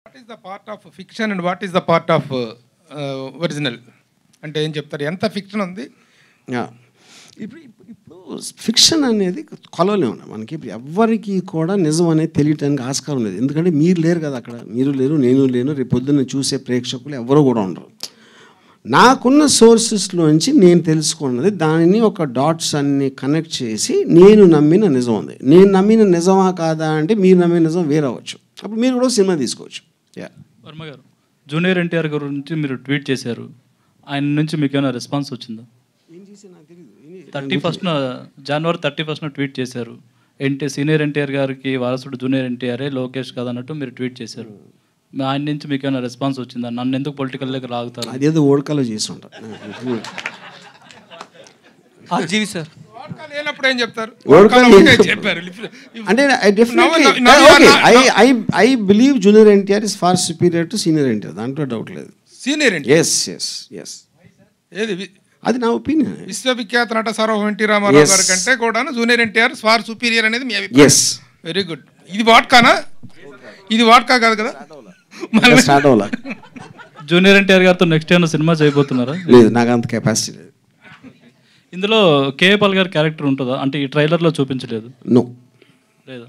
What is the part of fiction and what is the part of original అంటే ఏం చెప్తారు? ఎంత fiction ఉంది? ఇప్పుడు ఫిక్షన్ అనేది కొలవలేము మనకి. ఇప్పుడు ఎవ్వరికి కూడా నిజం అనేది తెలియటానికి ఆస్కారం లేదు. ఎందుకంటే మీరు లేరు కదా అక్కడ, మీరు లేరు, నేను లేను, రేపు పొద్దున్న చూసే ప్రేక్షకులు ఎవరు కూడా ఉండరు. నాకున్న సోర్సెస్లోంచి నేను తెలుసుకున్నది దానిని ఒక డాట్స్ అన్ని కనెక్ట్ చేసి నేను నమ్మిన నిజం ఉంది. నేను నమ్మిన నిజమా కాదా అంటే మీరు నమ్మిన నిజం వేరవచ్చు. అప్పుడు మీరు కూడా సినిమా తీసుకోవచ్చు. వర్మ గారు, జూనియర్ ఎన్టీఆర్ గురించి మీరు ట్వీట్ చేశారు, ఆయన నుంచి మీకు ఏమైనా రెస్పాన్స్ వచ్చిందా? 31 జనవరి 31 ట్వీట్ చేశారు. సీనియర్ ఎన్టీఆర్ గారికి వారసుడు జూనియర్ ఎన్టీఆర్ఏ, లోకేష్ కాదన్నట్టు మీరు ట్వీట్ చేశారు. ఆయన నుంచి మీకు ఏమైనా రెస్పాన్స్ వచ్చిందా? నన్ను ఎందుకు పొలిటికల్ దగ్గర లాగుతారు? అదేదో ఓడకలో చేసి ఉంటారు. జీవి సార్ లేనప్పుడు ఏం చెప్తారు? అంటే I believe junior NTR is far superior to senior NTR, దాంట్లో డౌట్ లేదు. సీనియర్ ఎస్ ఏది అది నా ఒపీనియన్. విశ్వవిఖ్యాత నట సార్వభౌమ ఎన్టీ రామారావు గారి కంటే కూడా జూనియర్ ఎన్టీఆర్ ఫార్ సుపీరియర్ అనేది మీ అభిప్రాయం? Very good. ఇది వాట్కానా? ఇది వాట్కా కాదు కదా. జూనియర్ ఎన్టీఆర్ గారితో నెక్స్ట్ ఏమైనా సినిమా చేయబోతున్నారా? లేదు, నాకు అంత కెపాసిటీ లేదు. ఇందులో కేఏ పాల్ గారి క్యారెక్టర్ ఉంటుందా? అంటే ఈ ట్రైలర్లో చూపించలేదు. నో లేదా?